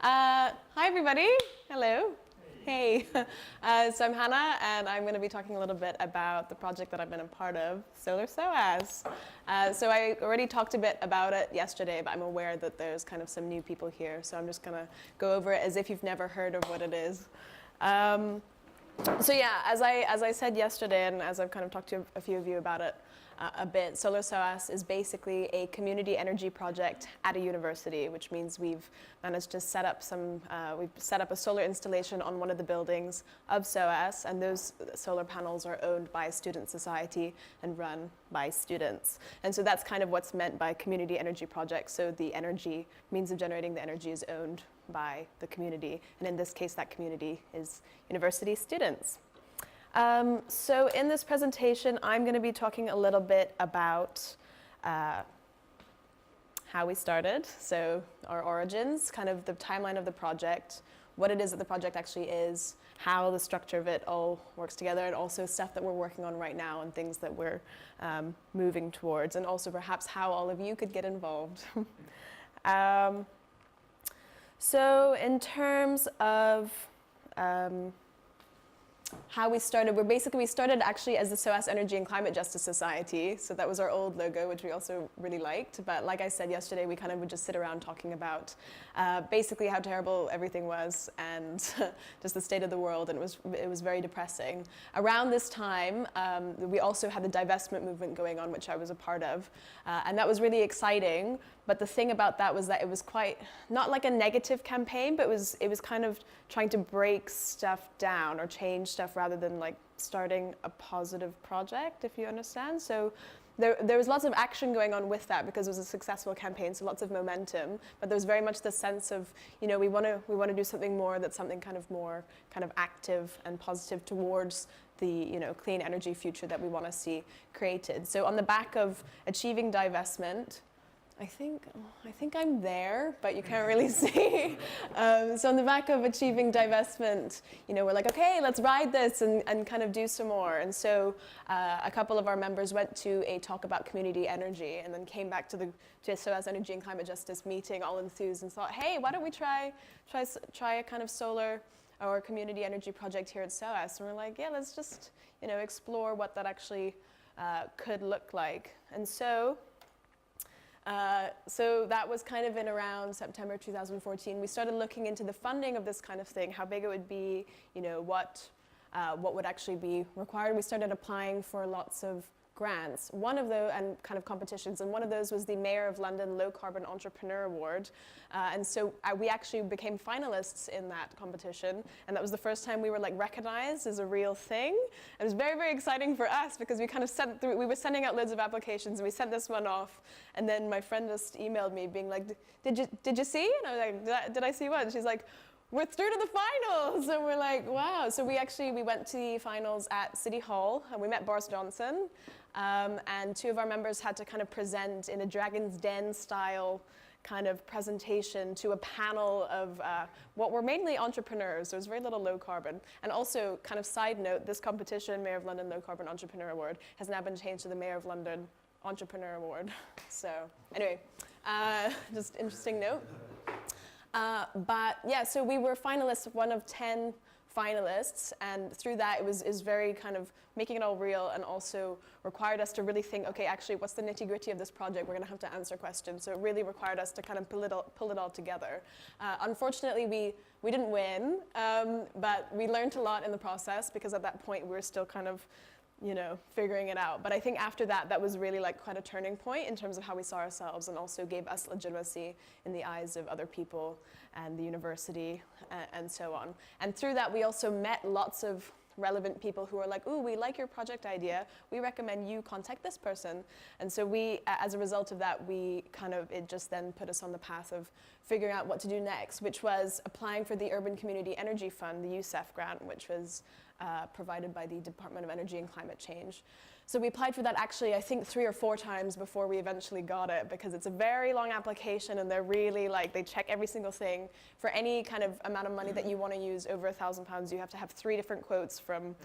Hi, everybody. Hello. Hey. So I'm Hannah, and I'm going to be talking a little bit about the project that I've been a part of, Solar SOAS. So I already talked a bit about it yesterday, but I'm aware that there's kind of some new people here, so I'm just going to go over it as if you've never heard of what it is. So yeah, as I said yesterday, and as I've kind of talked to a few of you about it a bit, Solar SOAS is basically a community energy project at a university, which means we've managed to set up we've set up a solar installation on one of the buildings of SOAS, and those solar panels are owned by a student society and run by students. And so that's kind of what's meant by community energy projects. So the energy, means of generating the energy is owned by the community, and in this case that community is university students. So in this presentation I'm going to be talking a little bit about how we started, so our origins, kind of the timeline of the project, what it is that the project actually is, how the structure of it all works together, and also stuff that we're working on right now and things that we're moving towards, and also perhaps how all of you could get involved. So in terms of how we started, we started actually as the SOAS Energy and Climate Justice Society. So that was our old logo, which we also really liked. But like I said yesterday, we kind of would just sit around talking about basically how terrible everything was and just the state of the world, and it was very depressing. Around this time, we also had the divestment movement going on, which I was a part of, and that was really exciting. But the thing about that was that it was quite, not like a negative campaign, but it was kind of trying to break stuff down or change stuff rather than like starting a positive project, if you understand. So there was lots of action going on with that because it was a successful campaign, so lots of momentum. But there was very much the sense of, you know, we want to do something more that's something kind of more kind of active and positive towards the, you know, clean energy future that we want to see created. So on the back of achieving divestment, I think I'm there, but you can't really see. So on the back of achieving divestment, you know, we're like, okay, let's ride this and kind of do some more. And so a couple of our members went to a talk about community energy and then came back to SOAS Energy and Climate Justice meeting all enthused and thought, hey, why don't we try a kind of solar or community energy project here at SOAS? And we're like, yeah, let's just, you know, explore what that actually could look like. And so that was kind of in around September 2014. We started looking into the funding of this kind of thing, how big it would be, you know, what would actually be required. We started applying for lots of grants, and kind of competitions, and one of those was the Mayor of London Low Carbon Entrepreneur Award. And so we actually became finalists in that competition, and that was the first time we were like recognized as a real thing. It was very, very exciting for us because we kind of we were sending out loads of applications, and we sent this one off, and then my friend just emailed me being like, did you see? And I was like, did I see what? And she's like, we're through to the finals. And we're like, wow. So we went to the finals at City Hall, and we met Boris Johnson. And two of our members had to kind of present in a Dragon's Den style kind of presentation to a panel of what were mainly entrepreneurs. There was very little low carbon. And also, kind of side note, this competition, Mayor of London Low Carbon Entrepreneur Award, has now been changed to the Mayor of London Entrepreneur Award. So anyway, just interesting note. But yeah, so we were finalists, one of 10 finalists, and through that it was very kind of making it all real, and also required us to really think, okay, actually what's the nitty-gritty of this project? We're going to have to answer questions. So it really required us to kind of pull it all together. Unfortunately, we didn't win, but we learned a lot in the process, because at that point we were still kind of, you know, figuring it out. But I think after that was really like quite a turning point in terms of how we saw ourselves, and also gave us legitimacy in the eyes of other people and the university and so on. And through that we also met lots of relevant people who were like, ooh, we like your project idea, we recommend you contact this person. And so we, as a result of that, it just then put us on the path of figuring out what to do next, which was applying for the Urban Community Energy Fund, the USEF grant, which was provided by the Department of Energy and Climate Change. So we applied for that actually, I think 3 or 4 times before we eventually got it, because it's a very long application, and they're really like, they check every single thing. For any kind of amount of money that you want to use over £1,000, you have to have 3 different quotes from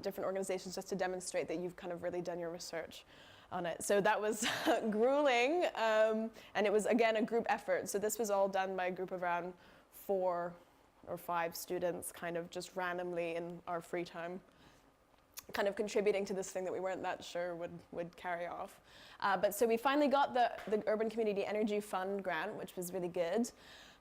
different organizations just to demonstrate that you've kind of really done your research on it. So that was grueling, and it was, again, a group effort. So this was all done by a group of around 4 or 5 students kind of just randomly in our free time kind of contributing to this thing that we weren't that sure would carry off. But so we finally got the Urban Community Energy Fund grant, which was really good.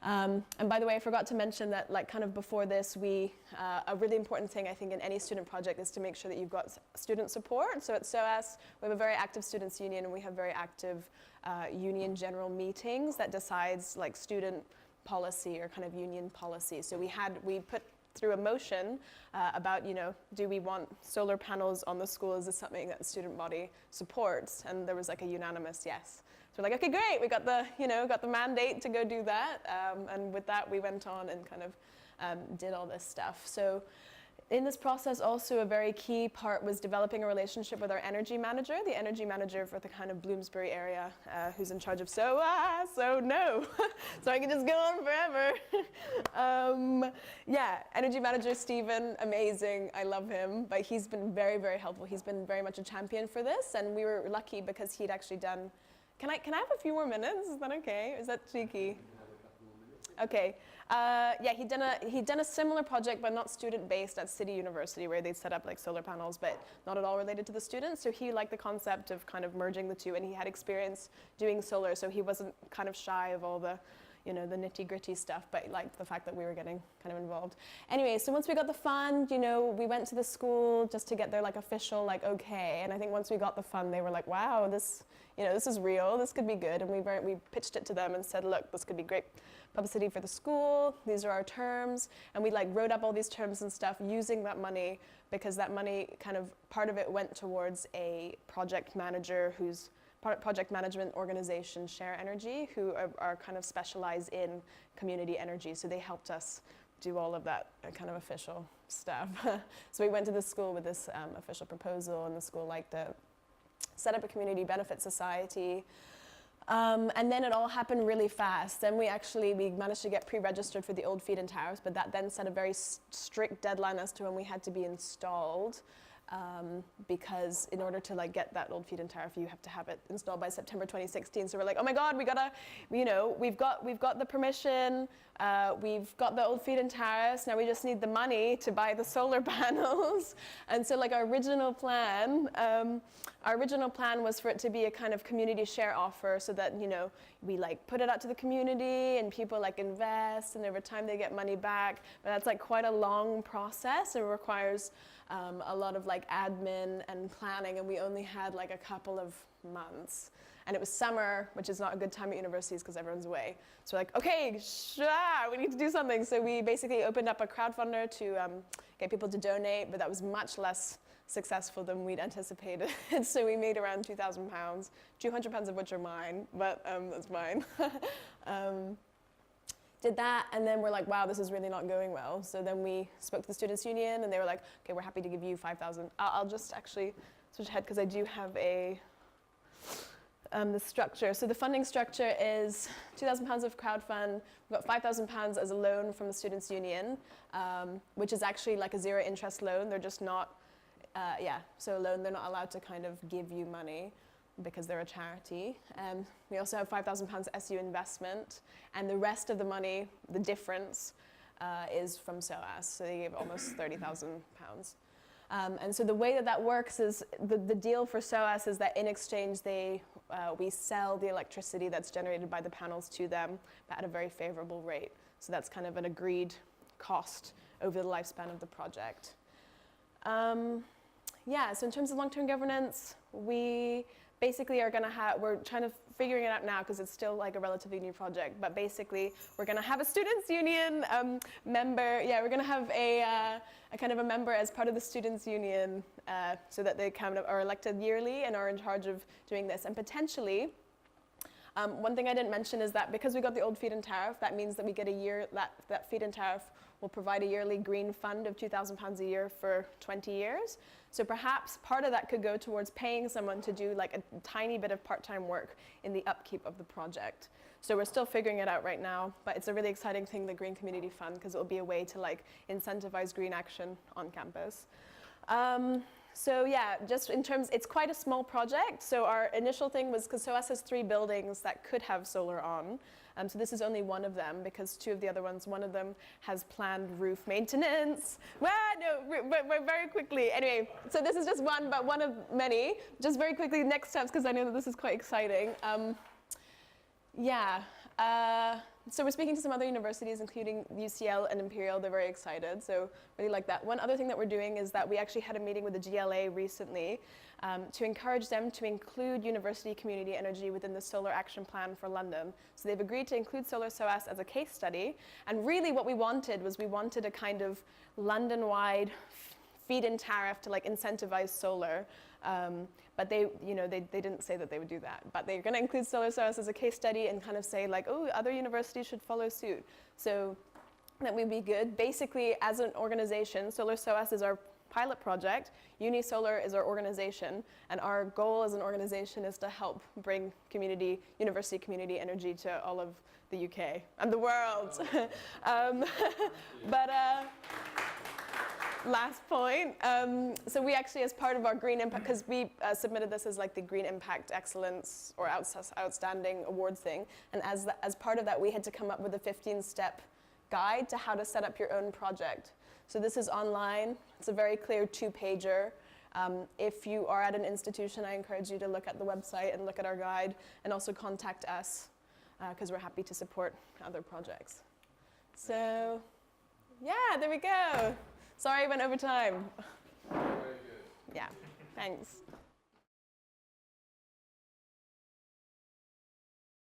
And by the way, I forgot to mention that, like, kind of before this, a really important thing I think in any student project is to make sure that you've got student support. So at SOAS, we have a very active students union, and we have very active union general meetings that decides like student policy or kind of union policy. So we put through a motion about, you know, do we want solar panels on the school? Is this something that the student body supports? And there was like a unanimous yes. So we're like, okay, great, we got the mandate to go do that. And with that, we went on and kind of did all this stuff. So in this process, also a very key part was developing a relationship with our energy manager, the energy manager for the kind of Bloomsbury area, who's in charge of SOAS, so no. So I can just go on forever. Yeah, energy manager Stephen, amazing, I love him, but he's been very, very helpful. He's been very much a champion for this, and we were lucky because he'd actually done, can I have a few more minutes? Is that okay? Is that cheeky? Okay. Yeah, he'd done a similar project, but not student-based at City University, where they'd set up like solar panels, but not at all related to the students. So he liked the concept of kind of merging the two, and he had experience doing solar, so he wasn't kind of shy of all the, you know, the nitty-gritty stuff, but he liked the fact that we were getting kind of involved. Anyway, so once we got the fund, you know, we went to the school just to get their like official like okay. And I think once we got the fund, they were like, wow, this, you know, this is real. This could be good. And we pitched it to them and said, look, this could be great publicity for the school. These are our terms. And we like wrote up all these terms and stuff using that money, because that money kind of, part of it went towards a project manager who's project management organization, Share Energy, who are kind of specialized in community energy. So they helped us do all of that kind of official stuff. So we went to the school with this official proposal, and the school liked it. Set up a community benefit society. And then it all happened really fast. Then we managed to get pre-registered for the old feed-in tariffs, but that then set a very strict deadline as to when we had to be installed. Because in order to like get that old feed-in tariff, you have to have it installed by September 2016. So we're like, oh my God, we gotta, you know, we've got the permission, we've got the old feed-in tariffs. Now we just need the money to buy the solar panels. And so like our original plan was for it to be a kind of community share offer, so that, you know, we like put it out to the community and people like invest, and over time they get money back. But that's like quite a long process. It requires a lot of like admin and planning, and we only had like a couple of months. And it was summer, which is not a good time at universities because everyone's away. So we're like, okay, we need to do something. So we basically opened up a crowdfunder to get people to donate, but that was much less successful than we'd anticipated. So we made around £2,000, 200 pounds of which are mine, but that's mine. Did that, and then we're like, wow, this is really not going well. So then we spoke to the Students' Union, and they were like, okay, we're happy to give you 5,000. I'll just actually switch ahead, because I do have the structure. So the funding structure is £2,000 of crowdfund. We've got £5,000 as a loan from the Students' Union, which is actually like a zero interest loan. They're just not, so a loan, they're not allowed to kind of give you money because they're a charity. We also have £5,000 SU investment, and the rest of the money, the difference, is from SOAS. So they gave almost £30,000. And so the way that works is the deal for SOAS is that in exchange we sell the electricity that's generated by the panels to them, but at a very favorable rate. So that's kind of an agreed cost over the lifespan of the project. So in terms of long-term governance, we basically are we're trying to figuring it out now because it's still like a relatively new project, but basically we're gonna have a Students' Union member. Yeah, we're gonna have a kind of a member as part of the Students' Union, so that they kind of are elected yearly and are in charge of doing this. And potentially, one thing I didn't mention is that because we got the old feed-in tariff, that means that we get that feed-in tariff will provide a yearly green fund of £2,000 a year for 20 years. So perhaps part of that could go towards paying someone to do like a tiny bit of part-time work in the upkeep of the project. So we're still figuring it out right now, but it's a really exciting thing, the Green Community Fund, because it will be a way to like incentivize green action on campus. So yeah, just in terms, it's quite a small project. So our initial thing was, because SOAS has 3 buildings that could have solar on. So this is only one of them, because 2 of the other ones, one of them has planned roof maintenance. Well, no, very quickly. Anyway, so this is just one, but one of many. Just very quickly, next steps, because I know that this is quite exciting. So we're speaking to some other universities, including UCL and Imperial. They're very excited, so really like that. One other thing that we're doing is that we actually had a meeting with the GLA recently to encourage them to include university community energy within the Solar Action Plan for London. So they've agreed to include Solar SOAS as a case study. And really what we wanted was we wanted a kind of London-wide feed-in tariff to like incentivize solar. But they didn't say that they would do that. But they're going to include Solar SOAS as a case study and kind of say like, oh, other universities should follow suit. So that would be good. Basically, as an organization, Solar SOAS is our pilot project. UniSolar is our organization. And our goal as an organization is to help bring university community energy to all of the UK and the world. Last point. So we actually, as part of our Green Impact, because we submitted this as like the Green Impact Excellence or Outstanding Awards thing, and as part of that, we had to come up with a 15-step guide to how to set up your own project. So this is online. It's a very clear 2-pager. If you are at an institution, I encourage you to look at the website and look at our guide, and also contact us, because we're happy to support other projects. So, yeah, there we go. Sorry I went over time. Very good. Yeah, thanks.